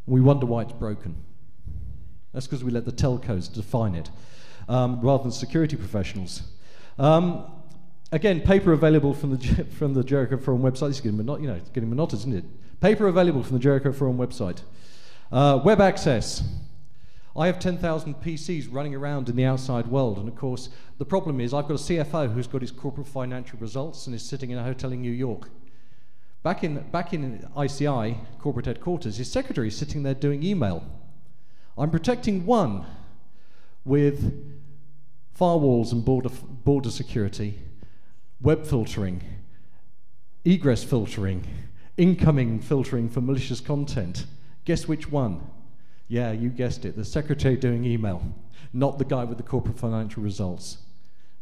We wonder why it's broken. That's because we let the telcos define it, rather than security professionals. Again, paper available from the Jericho Forum website. This is getting it's getting monotonous, isn't it? Paper available from the Jericho Forum website. Web access. I have 10,000 PCs running around in the outside world, and of course, the problem is I've got a CFO who's got his corporate financial results and is sitting in a hotel in New York. Back in ICI, corporate headquarters, his secretary is sitting there doing email. I'm protecting one with firewalls and border security, web filtering, egress filtering, incoming filtering for malicious content. Guess which one? Yeah, you guessed it, the secretary doing email, not the guy with the corporate financial results.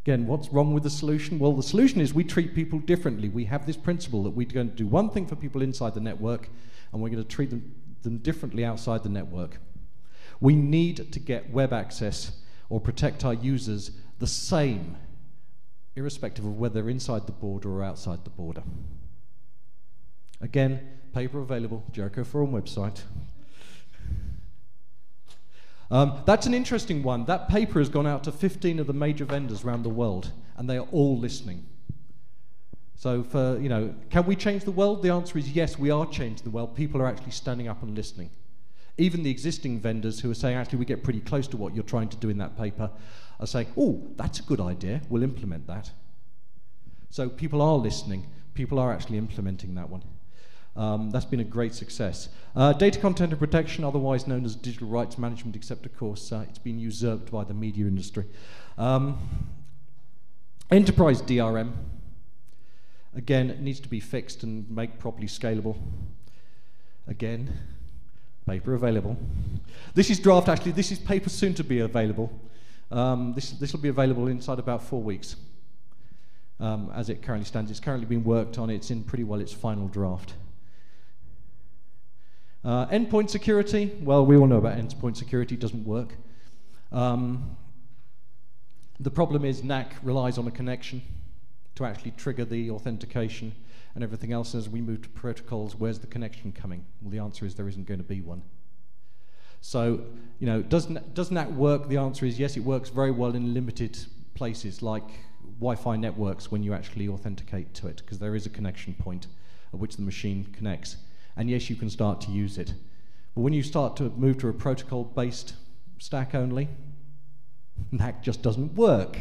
Again, what's wrong with the solution? Well, the solution is we treat people differently. We have this principle that we're going to do one thing for people inside the network, and we're going to treat them differently outside the network. We need to get web access or protect our users the same, irrespective of whether they're inside the border or outside the border. Again, paper available, Jericho Forum website. That's an interesting one. That paper has gone out to 15 of the major vendors around the world, and they are all listening. So can we change the world? The answer is yes, we are changing the world. People are actually standing up and listening. Even the existing vendors who are saying, actually, we get pretty close to what you're trying to do in that paper, are saying, oh, that's a good idea, we'll implement that. So people are listening. People are actually implementing that one. That's been a great success. Data content and protection, otherwise known as digital rights management, except of course it's been usurped by the media industry. Enterprise DRM, again, it needs to be fixed and made properly scalable. Again, paper available. This is draft, actually, this is paper soon to be available. This will be available inside about 4 weeks. As it currently stands, it's currently being worked on, it's in pretty well its final draft. Endpoint security, well, we all know about endpoint security, it doesn't work. The problem is NAC relies on a connection to actually trigger the authentication and everything else. As we move to protocols, where's the connection coming? Well, the answer is there isn't going to be one. So, does NAC work? The answer is yes, it works very well in limited places like Wi-Fi networks when you actually authenticate to it, because there is a connection point at which the machine connects. And yes, you can start to use it. But when you start to move to a protocol-based stack only, NAC just doesn't work.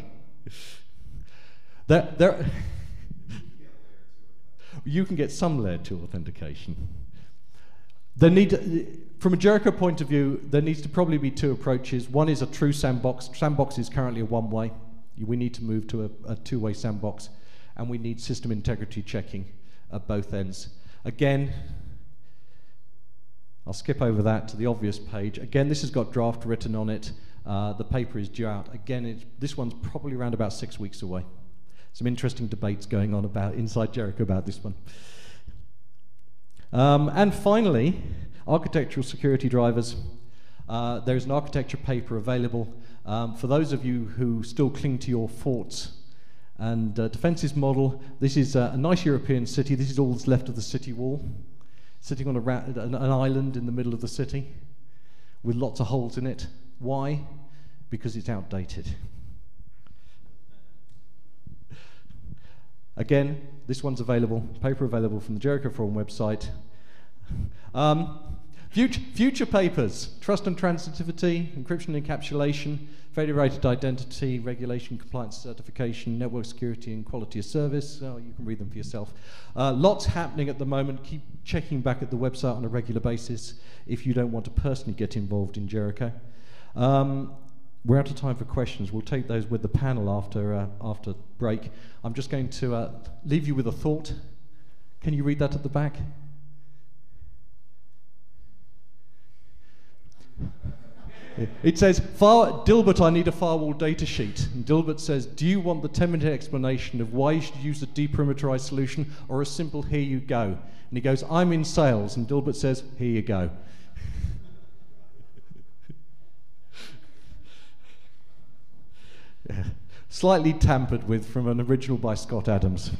You can get some layer 2 authentication. From a Jericho point of view, there needs to probably be 2 approaches. One is a true sandbox. Sandbox is currently a one-way. We need to move to a two-way sandbox, and we need system integrity checking at both ends. Again, I'll skip over that to the obvious page. Again, this has got draft written on it. The paper is due out. Again, this one's probably around about 6 weeks away. Some interesting debates going on about inside Jericho about this one. And finally, architectural security drivers. There's an architecture paper available. For those of you who still cling to your forts and defences model, this is a nice European city. This is all that's left of the city wall, sitting on an island in the middle of the city with lots of holes in it. Why? Because it's outdated. Again, this one's available, paper available from the Jericho Forum website. Future papers: trust and transitivity, encryption and encapsulation, federated identity, regulation, compliance certification, network security and quality of service. Oh, you can read them for yourself. Lots happening at the moment. Keep checking back at the website on a regular basis if you don't want to personally get involved in Jericho. We're out of time for questions. We'll take those with the panel after break. I'm just going to leave you with a thought. Can you read that at the back? It says, Dilbert, I need a firewall data sheet. And Dilbert says, do you want the 10-minute explanation of why you should use a deperimeterized solution or a simple here you go? And he goes, I'm in sales. And Dilbert says, here you go. Yeah. Slightly tampered with from an original by Scott Adams.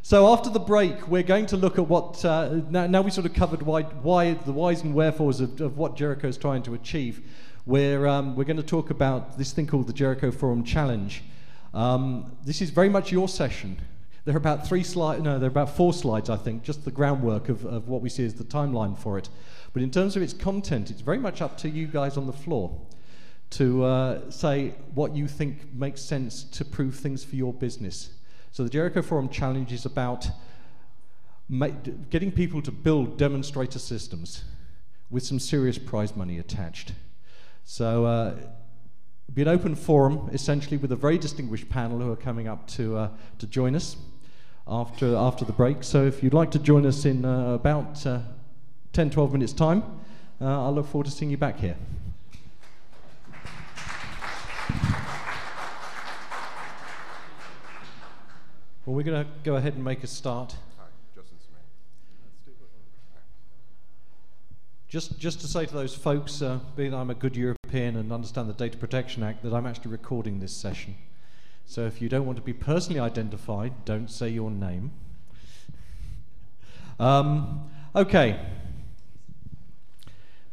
So after the break, we're going to look at what, now we sort of covered why the whys and wherefores of what Jericho is trying to achieve. We're going to talk about this thing called the Jericho Forum Challenge. This is very much your session. There are about there are about 4 slides, I think, just the groundwork of what we see as the timeline for it. But in terms of its content, it's very much up to you guys on the floor to say what you think makes sense to prove things for your business. So the Jericho Forum Challenge is about getting people to build demonstrator systems with some serious prize money attached. So it'll be an open forum, essentially, with a very distinguished panel who are coming up to join us after the break. So if you'd like to join us in about 10-12 minutes' time, I'll look forward to seeing you back here. Well, we're going to go ahead and make a start. Just to say to those folks, being I'm a good European and understand the Data Protection Act, that I'm actually recording this session. So if you don't want to be personally identified, don't say your name. Okay.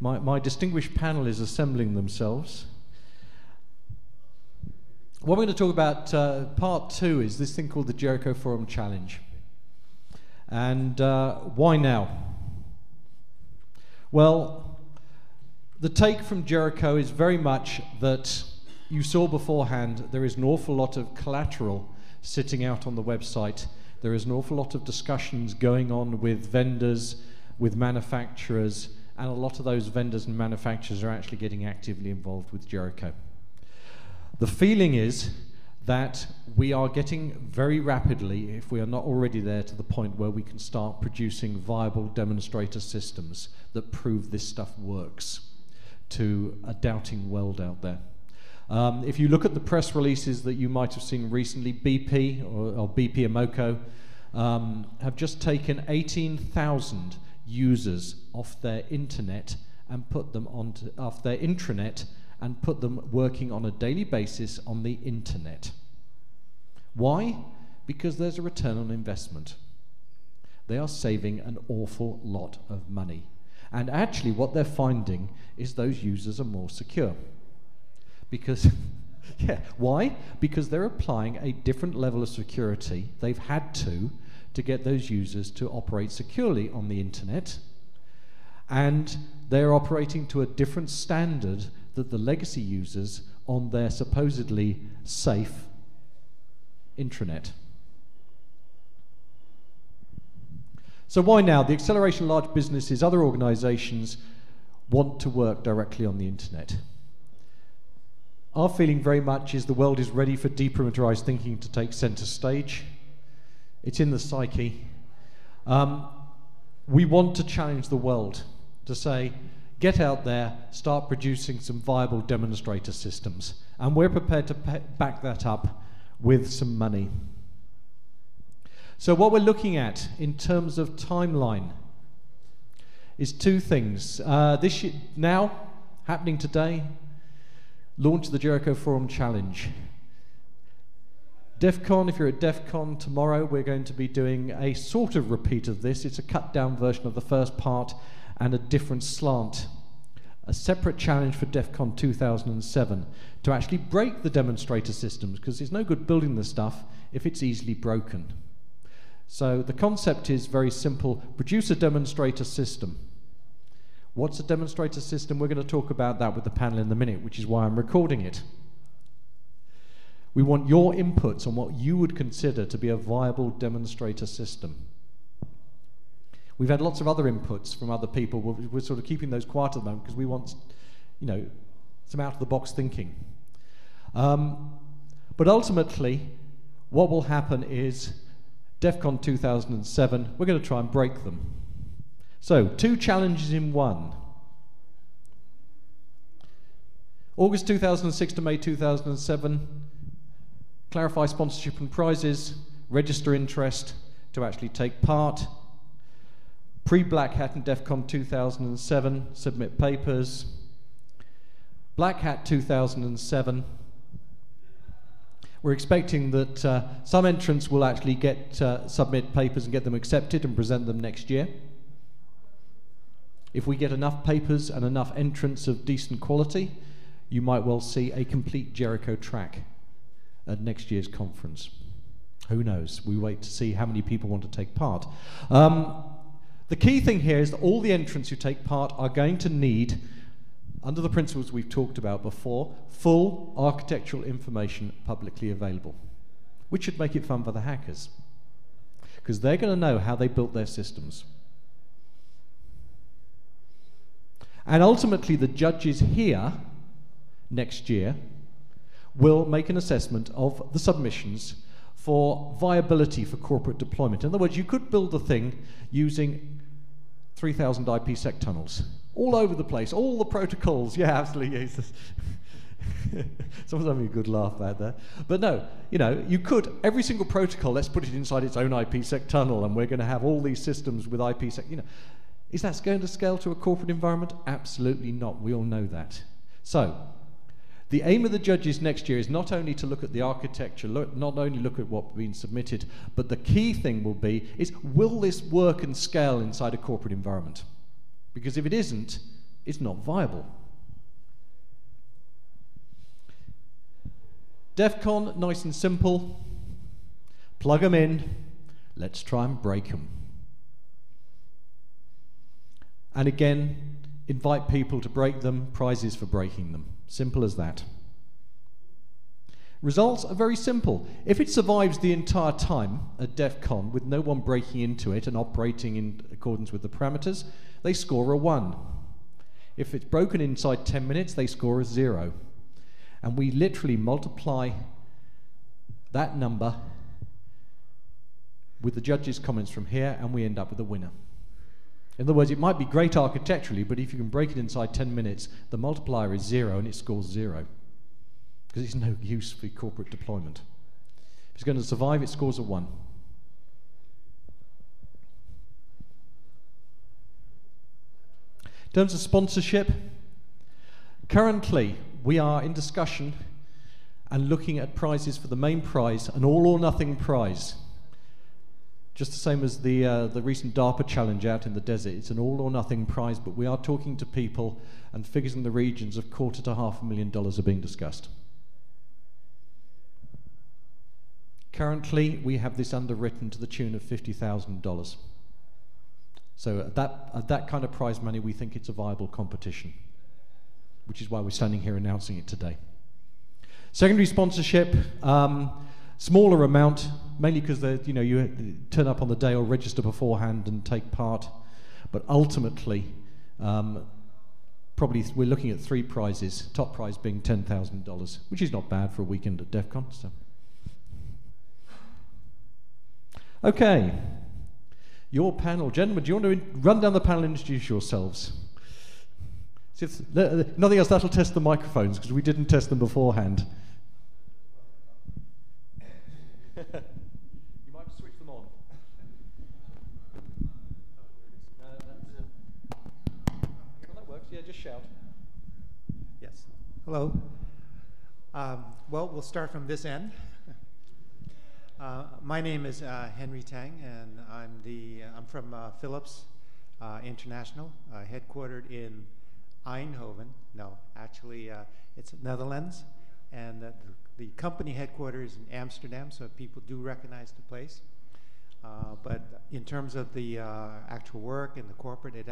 My distinguished panel is assembling themselves. What we're going to talk about, part 2, is this thing called the Jericho Forum Challenge. And why now? Well, the take from Jericho is very much that you saw beforehand there is an awful lot of collateral sitting out on the website. There is an awful lot of discussions going on with vendors, with manufacturers, and a lot of those vendors and manufacturers are actually getting actively involved with Jericho. The feeling is that we are getting very rapidly, if we are not already there, to the point where we can start producing viable demonstrator systems that prove this stuff works to a doubting world out there. If you look at the press releases that you might have seen recently, BP or BP Amoco have just taken 18,000 users off their internet and put them off their intranet and put them working on a daily basis on the internet. Why? Because there's a return on investment. They are saving an awful lot of money. And actually what they're finding is those users are more secure. Because, yeah, why? Because they're applying a different level of security they've had to get those users to operate securely on the internet. And they're operating to a different standard that the legacy users on their supposedly safe intranet. So why now? The acceleration of large businesses, other organizations want to work directly on the internet. Our feeling very much is the world is ready for deperimeterized thinking to take center stage. It's in the psyche. We want to challenge the world to say, get out there, start producing some viable demonstrator systems. And we're prepared to back that up with some money. So what we're looking at in terms of timeline is 2 things. Now, happening today, launch the Jericho Forum Challenge. DEF CON, if you're at DEF CON tomorrow, we're going to be doing a sort of repeat of this. It's a cut down version of the first part and a different slant. A separate challenge for DEF CON 2007 to actually break the demonstrator systems, because it's no good building the stuff if it's easily broken. So the concept is very simple. Produce a demonstrator system. What's a demonstrator system? We're going to talk about that with the panel in a minute, which is why I'm recording it. We want your inputs on what you would consider to be a viable demonstrator system. We've had lots of other inputs from other people. We're sort of keeping those quiet at the moment because we want, some out-of-the-box thinking. But ultimately, what will happen is DEF CON 2007, we're going to try and break them. So, 2 challenges in 1. August 2006 to May 2007, clarify sponsorship and prizes, register interest to actually take part. Pre-BlackHat and DEF CON 2007, submit papers. BlackHat 2007. we're expecting that some entrants will actually submit papers and get them accepted and present them next year. If we get enough papers and enough entrants of decent quality, you might well see a complete Jericho track at next year's conference. Who knows? We wait to see how many people want to take part. The key thing here is that all the entrants who take part are going to need, under the principles we've talked about before, full architectural information publicly available, which should make it fun for the hackers, because they're going to know how they built their systems. And ultimately, the judges here next year will make an assessment of the submissions for viability for corporate deployment. In other words, you could build the thing using 3,000 IPsec tunnels all over the place, all the protocols. Yeah, absolutely. Yeah, someone's having a good laugh about that. But no, you know, you could, every single protocol, let's put it inside its own IPsec tunnel, and we're going to have all these systems with IPsec. You know, is that going to scale to a corporate environment? Absolutely not. We all know that. So, the aim of the judges next year is not only to look at the architecture, not only look at what's been submitted, but the key thing will be, will this work and scale inside a corporate environment? Because if it isn't, it's not viable. DEF CON, nice and simple. Plug them in. Let's try and break them. And again, invite people to break them, prizes for breaking them. Simple as that. Results are very simple. If it survives the entire time at DEF CON with no one breaking into it and operating in accordance with the parameters, they score a 1. If it's broken inside 10 minutes, they score a 0. And we literally multiply that number with the judges' comments from here, and we end up with a winner. In other words, it might be great architecturally, but if you can break it inside 10 minutes, the multiplier is 0 and it scores 0. Because it's no use for corporate deployment. If it's going to survive, it scores a 1. In terms of sponsorship, currently we are in discussion and looking at prizes for the main prize, an all or nothing prize. Just the same as the recent DARPA challenge out in the desert. It's an all or nothing prize, but we are talking to people, and figures in the regions of $250,000 to $500,000 are being discussed. Currently, we have this underwritten to the tune of $50,000. So at that kind of prize money, we think it's a viable competition, which is why we're standing here announcing it today. Secondary sponsorship. Smaller amount, mainly because you turn up on the day or register beforehand and take part. But ultimately, probably we're looking at 3 prizes, top prize being $10,000, which is not bad for a weekend at DEF CON. So. Okay, your panel. Gentlemen, do you want to run down the panel and introduce yourselves? See if, nothing else, that'll test the microphones, because we didn't test them beforehand. You might switch them on. Well, that works. Yeah, just shout. Yes. Hello. Well, we'll start from this end. My name is Henry Tang, and I'm from Philips International, headquartered in Eindhoven. No, actually, it's Netherlands, and the company headquarters is in Amsterdam, so people do recognize the place. But in terms of the actual work and the corporate, it